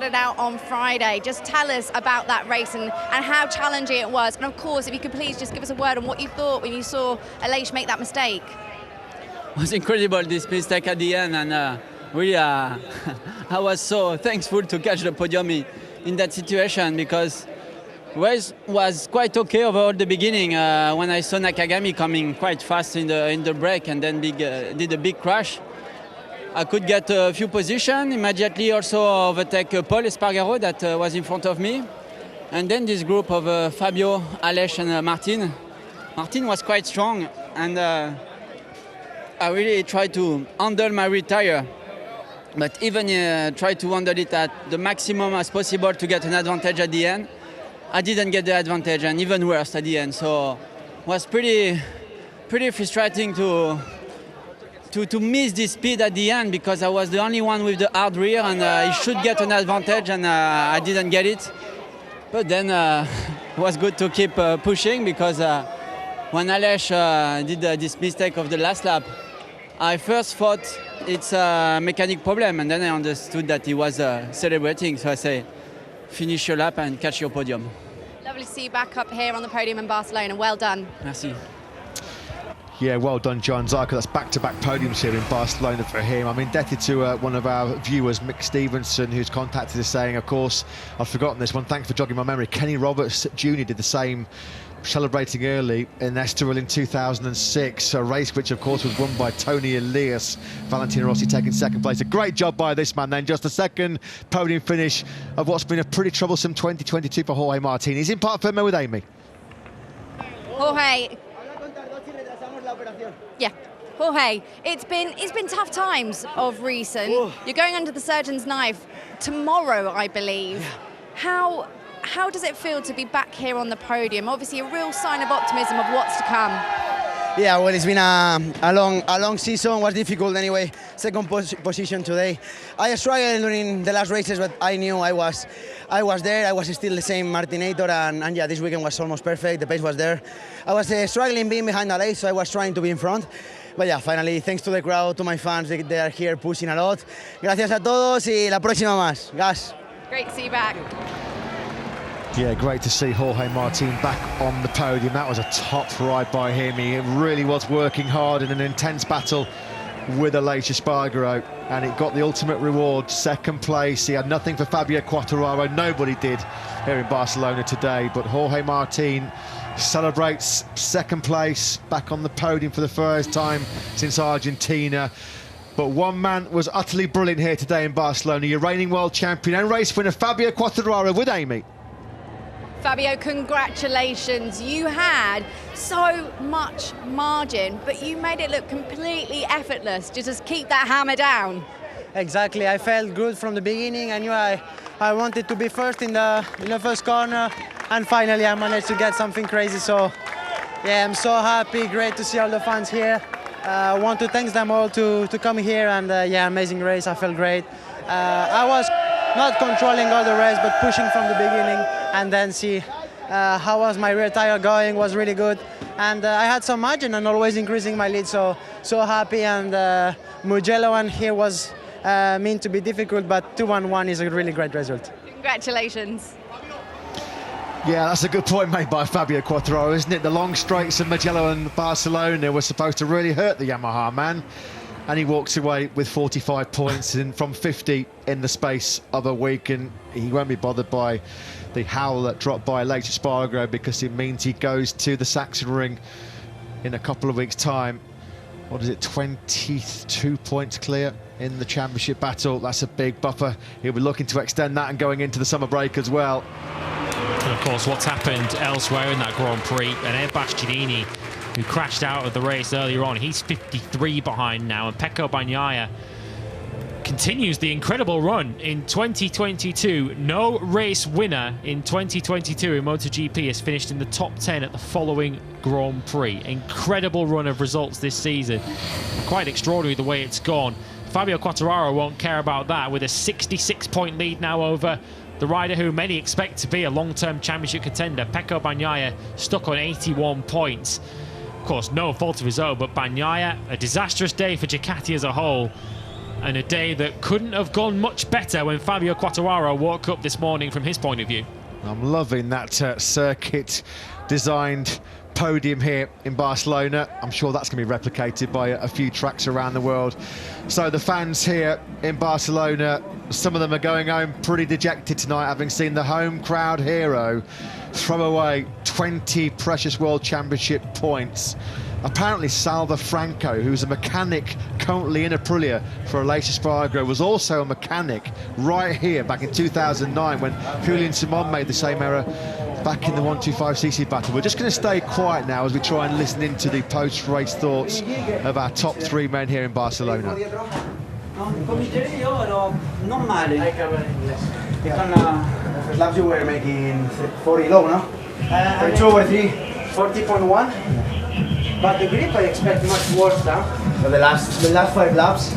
sorted out on Friday. Just tell us about that race and how challenging it was. And of course, if you could please just give us a word on what you thought when you saw Aleix make that mistake. It was incredible, this mistake at the end, and really I was so thankful to catch the podium in that situation, because race was quite okay over the beginning when I saw Nakagami coming quite fast in the break and then did a big crash. I could get a few positions, immediately also overtake Paul Espargaro that was in front of me. And then this group of Fabio, Aleix and Martin. Martin was quite strong, and I really tried to handle my rear tire, but even tried to handle it at the maximum as possible to get an advantage at the end. I didn't get the advantage, and even worse at the end. So it was pretty frustrating to miss this speed at the end, because I was the only one with the hard rear, and I should get an advantage, and I didn't get it. But then it was good to keep pushing, because when Aleix did this mistake of the last lap, I first thought it's a mechanic problem, and then I understood that he was celebrating. So I say, finish your lap and catch your podium. Lovely to see you back up here on the podium in Barcelona. Well done. Merci. Yeah, well done, John Zarco. That's back-to-back podiums here in Barcelona for him. I'm indebted to one of our viewers, Mick Stevenson, who's contacted us saying, of course, I've forgotten this one. Thanks for jogging my memory. Kenny Roberts Jr. did the same, celebrating early in Estoril in 2006, a race which, of course, was won by Tony Elias. Valentino Rossi taking second place. A great job by this man then. Just the second podium finish of what's been a pretty troublesome 2022 for Jorge Martin. He's in Parc Fermé with Amy. Jorge. Yeah, Jorge, it's been tough times of recent. Ooh. You're going under the surgeon's knife tomorrow, I believe. Yeah. How does it feel to be back here on the podium? Obviously, a real sign of optimism of what's to come. Yeah, well, it's been a long season. Was difficult anyway. Second position today. I struggled during the last races, but I knew I was there. I was still the same Martinator, and yeah, this weekend was almost perfect. The pace was there. I was struggling being behind the race, so I was trying to be in front. But yeah, finally, thanks to the crowd, to my fans, they are here pushing a lot. Gracias a todos y la próxima más. Gas. Great to see you back. Yeah, great to see Jorge Martin back on the podium. That was a top ride by him. He really was working hard in an intense battle with Aleix Espargaro, and it got the ultimate reward, second place. He had nothing for Fabio Quartararo. Nobody did here in Barcelona today, but Jorge Martin celebrates second place, back on the podium for the first time since Argentina. But one man was utterly brilliant here today in Barcelona, your reigning world champion and race winner Fabio Quartararo with Amy. Fabio, congratulations. You had so much margin, but you made it look completely effortless. Just keep that hammer down. Exactly. I felt good from the beginning. I knew I wanted to be first in the first corner, and finally I managed to get something crazy. So yeah, I'm so happy. Great to see all the fans here. I want to thank them all to come here, and yeah, amazing race. I felt great. I was not controlling all the race, but pushing from the beginning, and then see how was my rear tire going. Was really good, and I had some margin and always increasing my lead. So happy, and Mugello one here was meant to be difficult, but 2-1-1 is a really great result. Congratulations. Yeah, that's a good point made by Fabio Quartararo, isn't it? The long straights of Mugello and Barcelona were supposed to really hurt the Yamaha man, and he walks away with 45 points from 50 in the space of a week, and he won't be bothered by the howl that dropped by Aleix Espargaro, because it means he goes to the Saxon Ring in a couple of weeks' time. What is it, 22 points clear in the championship battle? That's a big buffer. He'll be looking to extend that and going into the summer break as well. And of course, what's happened elsewhere in that Grand Prix, and Bastianini, who crashed out of the race earlier on, he's 53 behind now, and Pecco Bagnaia continues the incredible run in 2022. No race winner in 2022 in MotoGP has finished in the top 10 at the following Grand Prix. Incredible run of results this season. Quite extraordinary the way it's gone. Fabio Quartararo won't care about that, with a 66-point lead now over the rider who many expect to be a long-term championship contender. Pecco Bagnaia stuck on 81 points. Of course, no fault of his own, but Bagnaia, a disastrous day for Ducati as a whole. and a day that couldn't have gone much better when Fabio Quartararo woke up this morning from his point of view. I'm loving that circuit designed podium here in Barcelona. I'm sure that's going to be replicated by a few tracks around the world. So the fans here in Barcelona, some of them are going home pretty dejected tonight, having seen the home crowd hero throw away 20 precious World Championship points. Apparently Salva Franco, who's a mechanic currently in Aprilia for Aleix Espargaro, was also a mechanic right here back in 2009 when Julian Simon made the same error back in the 125cc battle. We're just going to stay quiet now as we try and listen into the post-race thoughts of our top three men here in Barcelona. First laps you were making 40 low, no? 32 over 3. 40.1. But the grip I expect much worse now. So the last 5 laps.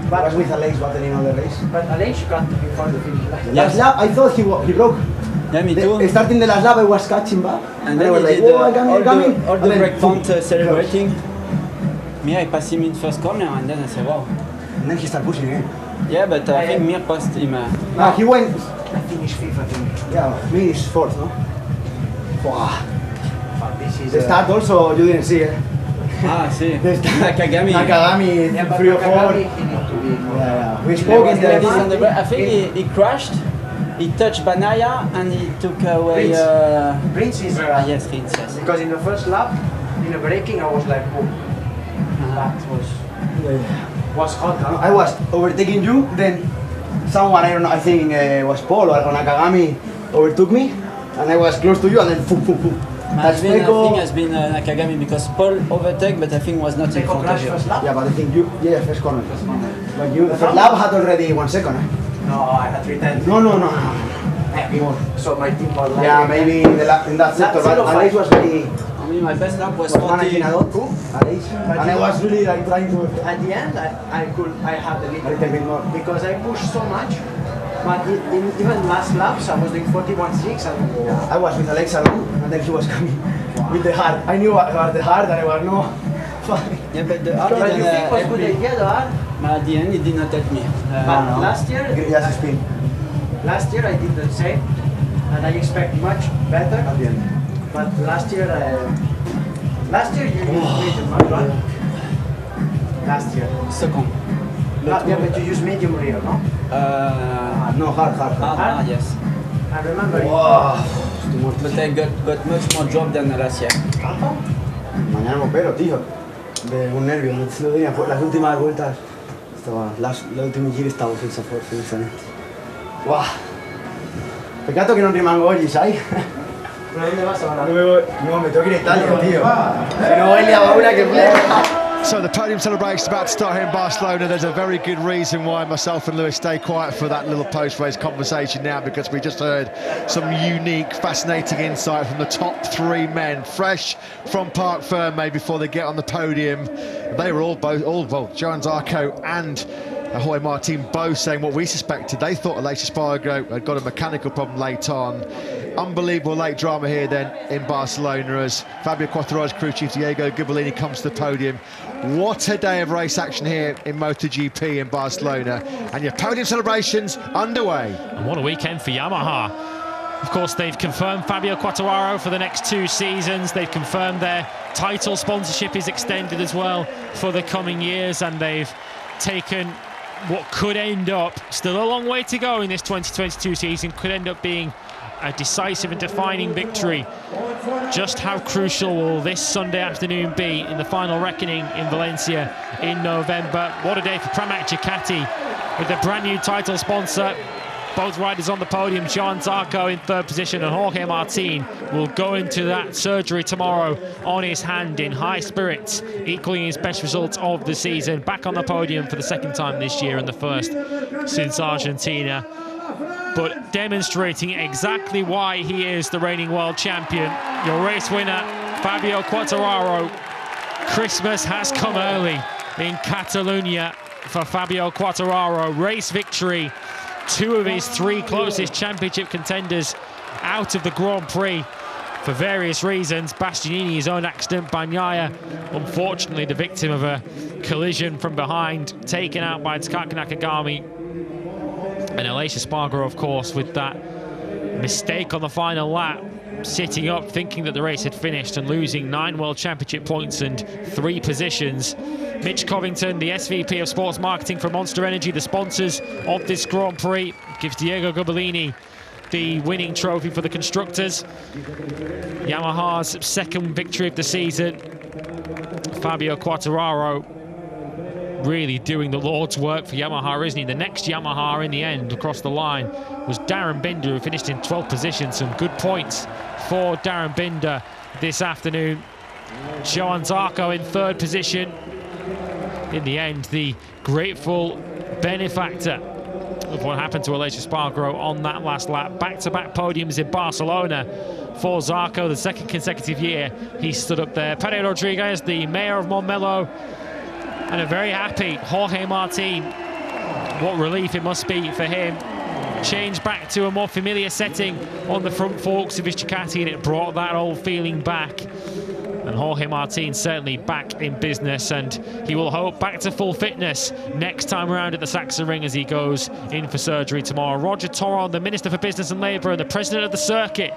But was with Aleix battling on the race. But Aleix got before the finish line. Last lap I thought he broke. Yeah, me too. Starting the last lap I was catching back. And I then was he like, did oh, I'm coming. all And the then, brake pump boom, celebrating. Mir, I passed him in first corner and then I said, wow. And then he started pushing again. Yeah, but I think Mir passed him. He went. I finished 5th, I think. Yeah, me is 4th, no? Wow. But this is The start also you didn't see it. See. The start- Nakagami. Nakagami, Yeah, but 3 or 4. Nakagami, he need to be more. Yeah. We spoke in the. I think he crashed. He touched Banaya and he took away. Prince is yes, Rins, yes. because in the first lap, in the braking, I was like, oh, that was hot. Huh? I was overtaking you, then someone, I don't know, I think was Paul or Nakagami overtook me, and I was close to you, and then boom, boom, boom. I think has been Nakagami because Paul overtook, but I think was not in Pecco front of crashed you. first lap? Yeah, but I think you, yeah, first corner. But you, the first lap had already 1 second. No, I had 3 tenths. No. More. So my team was like, Yeah, maybe in that sector, but Aleix was very. I mean, my best lap was managing 40. a lot. Aleix. And I was really like trying to. at the end, I had a A little bit more. because I pushed so much. But in even last laps, I was doing 41.6 and I was with Alex alone, and then he was coming with the hard. I knew I was the hard, and I was no. Yeah, but the hard But you think was good idea, though, huh? But at the end, he did not help me. But last year, Yes, spin. last year I did the same, and I expect much better. At the end. But last year you used medium, right? Last year. Second. Yeah, but you use medium rear, no? No, hard. Yes. I remember. But I got much more job than last year. Mañana me opero, tío. De un nervio, no tenía. Las últimas vueltas. La última giro estaba sinceramente. ¡Guau! Peccato che non rimango oggi, sai? ¿Pero dónde vas ahora? No, me tengo que ir a Italia, tío. Si no, hoy le hago una que So the podium celebration is about to start here in Barcelona. There's a very good reason why myself and Lewis stay quiet for that little post-race conversation now, because we just heard some unique, fascinating insight from the top 3 men, fresh from Parc Ferme before they get on the podium. They were well, Joan Zarco and Jorge Martin both saying what we suspected. They thought Aleix Espargaro had got a mechanical problem late on. Unbelievable late drama here then in Barcelona as Fabio Quartararo's crew chief Diego Ghibolini comes to the podium. What a day of race action here in MotoGP in Barcelona, and your podium celebrations underway. And what a weekend for Yamaha. Of course, they've confirmed Fabio Quartararo for the next 2 seasons. They've confirmed their title sponsorship is extended as well for the coming years, and they've taken what could end up, still a long way to go in this 2022 season, could end up being a decisive and defining victory. Just how crucial will this Sunday afternoon be in the final reckoning in Valencia in November? What a day for Pramac Ducati with a brand new title sponsor. Both riders on the podium, Joan Zarco in 3rd position, and Jorge Martin will go into that surgery tomorrow on his hand in high spirits, equaling his best results of the season. Back on the podium for the 2nd time this year and the 1st since Argentina, but demonstrating exactly why he is the reigning world champion. Your race winner, Fabio Quartararo. Christmas has come early in Catalunya for Fabio Quartararo. Race victory. 2 of his 3 closest championship contenders out of the Grand Prix. for various reasons. Bastianini, his own accident. Bagnaia, unfortunately, the victim of a collision from behind, taken out by Takaki Nakagami. And Aleix Espargaro, of course, with that mistake on the final lap, sitting up, thinking that the race had finished and losing 9 World Championship points and 3 positions. Mitch Covington, the SVP of Sports Marketing for Monster Energy, the sponsors of this Grand Prix, gives Diego Gabellini the winning trophy for the constructors. Yamaha's second victory of the season. Fabio Quartararo really doing the Lord's work for Yamaha, isn't he? The next Yamaha in the end across the line was Darren Binder, who finished in 12th position. Some good points for Darren Binder this afternoon. Johann Zarco in 3rd position. In the end, the grateful benefactor of what happened to Aleix Espargaro on that last lap. Back-to-back podiums in Barcelona for Zarco, the 2nd consecutive year he stood up there. Pere Rodriguez, the mayor of Montmello, and a very happy Jorge Martin. What relief it must be for him. Changed back to a more familiar setting on the front forks of his Ducati, and it brought that old feeling back. And Jorge Martin certainly back in business, and he will hope back to full fitness next time around at the Sachsenring as he goes in for surgery tomorrow. Roger Toron, the Minister for Business and Labour and the President of the circuit,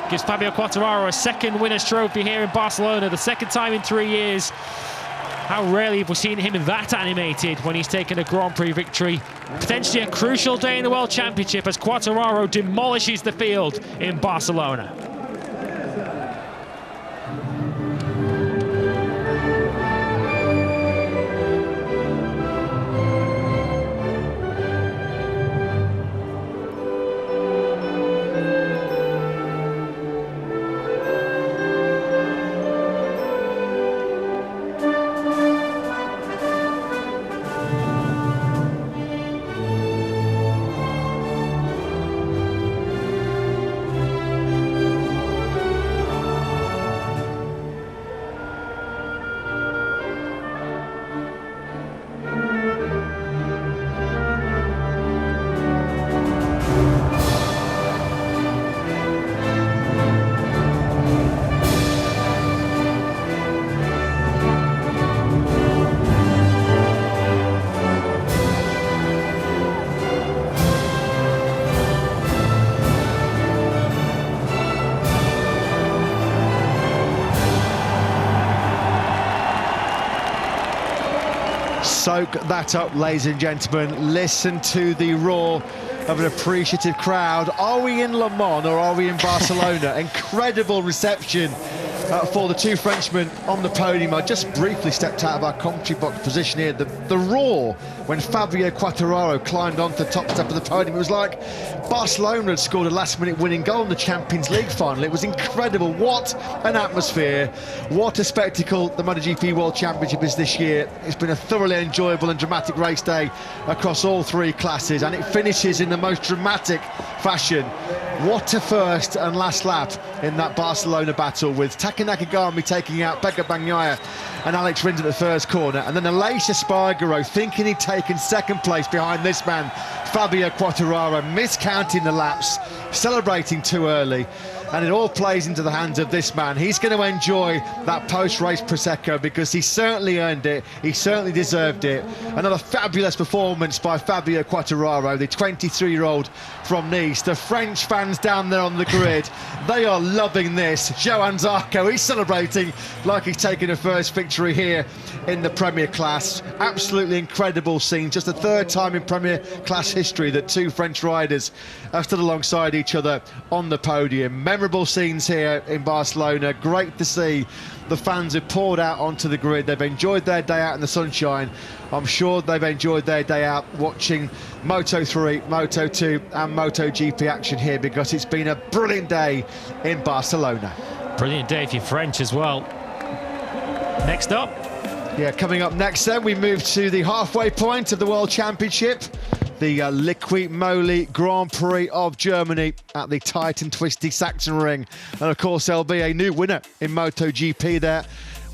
gives Fabio Quartararo a 2nd winner's trophy here in Barcelona, the 2nd time in 3 years. How rarely have we seen him that animated when he's taken a Grand Prix victory. Potentially a crucial day in the World Championship as Quartararo demolishes the field in Barcelona. Soak that up, ladies and gentlemen. Listen to the roar of an appreciative crowd. Are we in Le Mans or are we in Barcelona? Incredible reception for the 2 Frenchmen on the podium. I just briefly stepped out of our commentary box position here. The roar when Fabio Quartararo climbed onto the top step of the podium, it was like Barcelona had scored a last-minute winning goal in the Champions League final. It was incredible. What an atmosphere. What a spectacle the MotoGP World Championship is this year. It's been a thoroughly enjoyable and dramatic race day across all 3 classes, and it finishes in the most dramatic fashion. What a first and last lap in that Barcelona battle, with Takaki Nakagami taking out Pecco Bagnaia and Alex Rins at the first corner, and then Aleix Espargaro thinking he'd taken 2nd place behind this man Fabio Quartararo, miscounting the laps, celebrating too early, and it all plays into the hands of this man. He's going to enjoy that post-race Prosecco because he certainly earned it, he certainly deserved it. Another fabulous performance by Fabio Quartararo, the 23-year-old from Nice. The French fans down there on the grid, they are loving this. Johann Zarco, he's celebrating like he's taken a first victory here in the Premier Class. Absolutely incredible scene. Just the 3rd time in Premier Class history that 2 French riders have stood alongside each other on the podium. Memorable scenes here in Barcelona. Great to see the fans who poured out onto the grid. They've enjoyed their day out in the sunshine. I'm sure they've enjoyed their day out watching Moto3, Moto2 and MotoGP action here, because it's been a brilliant day in Barcelona. Brilliant day if you're French as well. Next up. Yeah, coming up next then, we move to the halfway point of the World Championship. The Liqui Moly Grand Prix of Germany at the tight and twisty Sachsenring. And of course, there'll be a new winner in MotoGP there.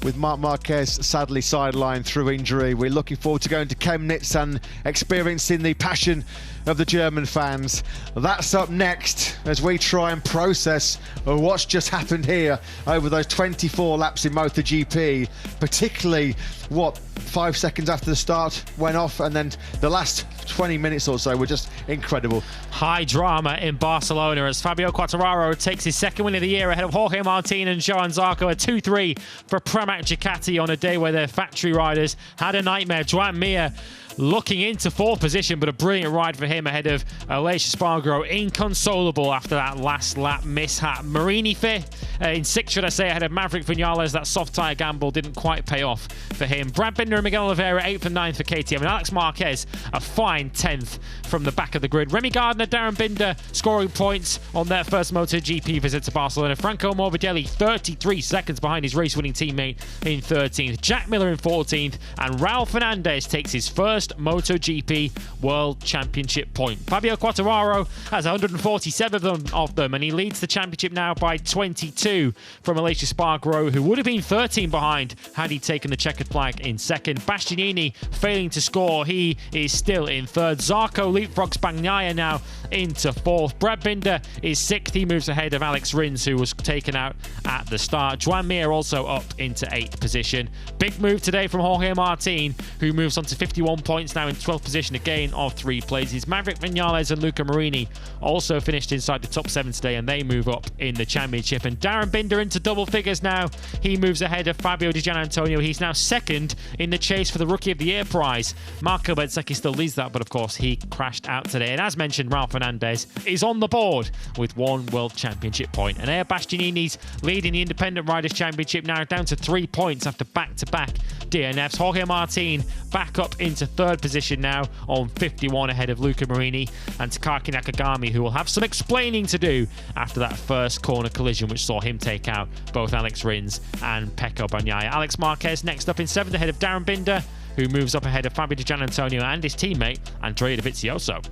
with Marc Marquez sadly sidelined through injury. We're looking forward to going to Chemnitz and experiencing the passion of the German fans. That's up next as we try and process what's just happened here over those 24 laps in MotoGP, particularly 5 seconds after the start went off, and then the last 20 minutes or so were just incredible. High drama in Barcelona as Fabio Quartararo takes his second win of the year ahead of Jorge Martin and Johan Zarco. A 2-3 for Pramac Ducati on a day where their factory riders had a nightmare. Joan Mir looking into fourth position, but a brilliant ride for him ahead of Aleix Espargaro. Inconsolable after that last lap mishap. Marini fifth, in sixth, should I say, ahead of Maverick Vinales. That soft tyre gamble didn't quite pay off for him. Brad Binder and Miguel Oliveira 8th and 9th for KTM, and Alex Marquez a fine 10th from the back of the grid. Remy Gardner, Darren Binder scoring points on their first MotoGP visit to Barcelona. Franco Morbidelli 33 seconds behind his race-winning teammate in 13th. Jack Miller in 14th, and Raul Fernandez takes his first MotoGP World Championship point. Fabio Quartararo has 147 of them, and he leads the championship now by 22 from Aleix Espargaro, who would have been 13 behind had he taken the checkered flag in second. Bastianini failing to score. He is still in third. Zarco leapfrogs Bagnaia now into fourth. Brad Binder is sixth. He moves ahead of Alex Rins, who was taken out at the start. Joan Mir also up into 8th position. Big move today from Jorge Martin, who moves on to 51 points now in 12th position, a gain of 3 places. Maverick Vinales and Luca Marini also finished inside the top 7 today, and they move up in the championship. And Darren Binder into double figures now. He moves ahead of Fabio Di Gianantonio. He's now second in the chase for the Rookie of the Year prize. Marco Bezzecchi still leads that, but of course he crashed out today. And as mentioned, Raul Fernandez is on the board with 1 World Championship point. And Air Bastianini's leading the Independent Riders Championship now down to 3 points after back-to-back DNFs. Jorge Martin back up into 3rd position now on 51 ahead of Luca Marini and Takaki Nakagami, who will have some explaining to do after that first corner collision which saw him take out both Alex Rins and Pecco Bagnaia. Alex Marquez next up in 7th ahead of Darren Binder, who moves up ahead of Fabio Di Gianantonio and his teammate Andrea Dovizioso.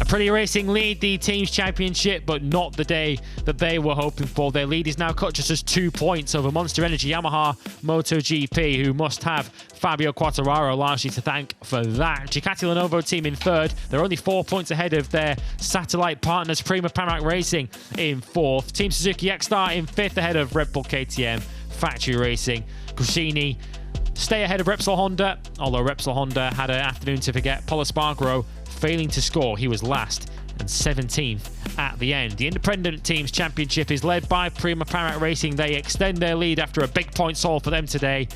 A pretty racing lead, the team's championship, but not the day that they were hoping for. Their lead is now cut just as 2 points over Monster Energy Yamaha MotoGP, who must have Fabio Quartararo largely to thank for that. Ducati Lenovo team in 3rd. They're only 4 points ahead of their satellite partners, Prima Pramac Racing in 4th. Team Suzuki X-Star in 5th ahead of Red Bull KTM Factory Racing. Gresini stay ahead of Repsol Honda, although Repsol Honda had an afternoon to forget. Pol Espargaro failing to score. He was last and 17th at the end. The independent team's championship is led by Prima Pramac Racing. They extend their lead after a big points haul for them today.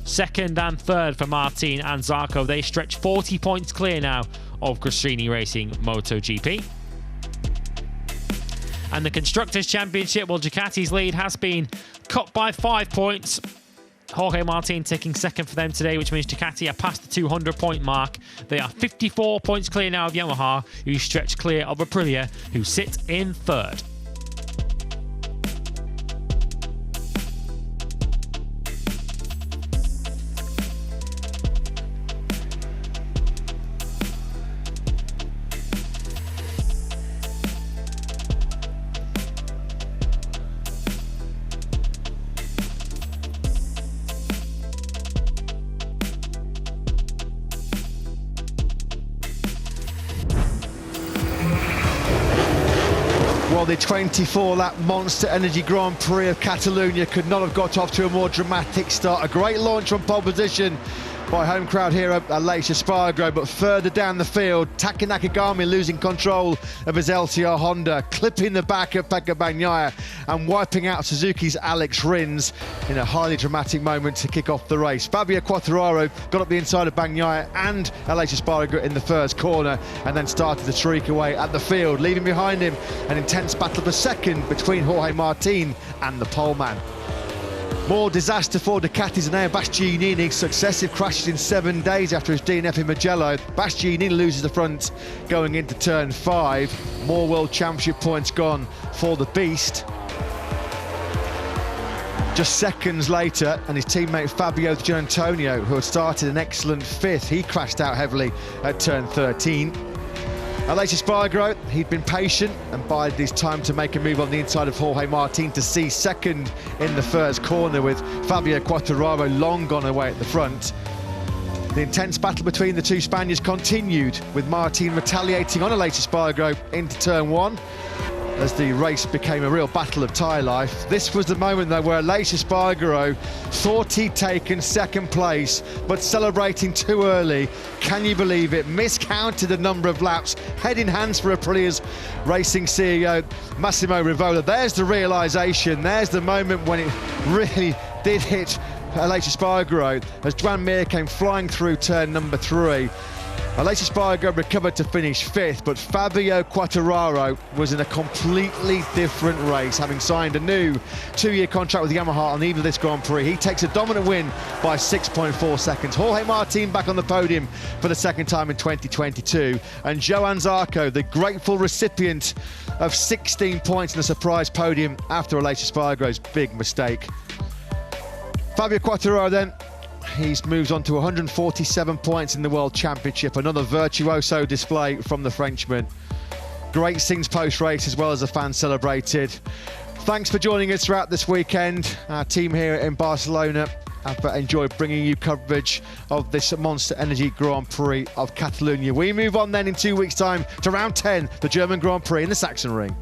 2nd and 3rd for Martin and Zarco. They stretch 40 points clear now of Gresini Racing MotoGP. And the Constructors' Championship, well, Ducati's lead has been cut by 5 points. Jorge Martin taking 2nd for them today, which means Ducati are past the 200-point mark. They are 54 points clear now of Yamaha, who stretch clear of Aprilia, who sit in 3rd. Well, the 24-lap Monster Energy Grand Prix of Catalunya could not have got off to a more dramatic start. A great launch from pole position by home crowd hero Aleix Espargaro, but further down the field, Taki Nakagami losing control of his LTR Honda, clipping the back of Pecco Bagnaia and wiping out Suzuki's Alex Rins in a highly dramatic moment to kick off the race. Fabio Quartararo got up the inside of Bagnaia and Aleix Espargaro in the first corner and then started to streak away at the field, leaving behind him an intense battle for second between Jorge Martin and the poleman. More disaster for Ducati's and Bastianini. Successive crashes in 7 days after his DNF in Mugello. Bastianini loses the front going into turn 5. More World Championship points gone for the Beast. Just seconds later, and his teammate Fabio Di Gianantonio, who had started an excellent 5th, he crashed out heavily at turn 13. Aleix Espargaro, he'd been patient and bided his time to make a move on the inside of Jorge Martin to see second in the first corner, with Fabio Quartararo long gone away at the front. The intense battle between the two Spaniards continued, with Martin retaliating on Aleix Espargaro into turn 1 as the race became a real battle of tyre life. This was the moment, though, where Aleix Espargaro thought he'd taken second place, but celebrating too early. Can you believe it? Miscounted a number of laps. Head in hands for Aprilia's racing CEO, Massimo Rivola. There's the realisation. There's the moment when it really did hit Aleix Espargaro as Joan Mir came flying through turn number 3. Aleix Espargaro recovered to finish 5th, but Fabio Quartararo was in a completely different race, having signed a new 2-year contract with Yamaha on the eve of this Grand Prix. He takes a dominant win by 6.4 seconds. Jorge Martin back on the podium for the second time in 2022. And Johann Zarco, the grateful recipient of 16 points in a surprise podium after Aleix Espargaro's big mistake. Fabio Quartararo then, he moves on to 147 points in the World Championship. Another virtuoso display from the Frenchman. Great scenes post-race as well as the fans celebrated. Thanks for joining us throughout this weekend. Our team here in Barcelona have enjoyed bringing you coverage of this Monster Energy Grand Prix of Catalunya. We move on then in 2 weeks' time to round 10, the German Grand Prix in the Sachsenring.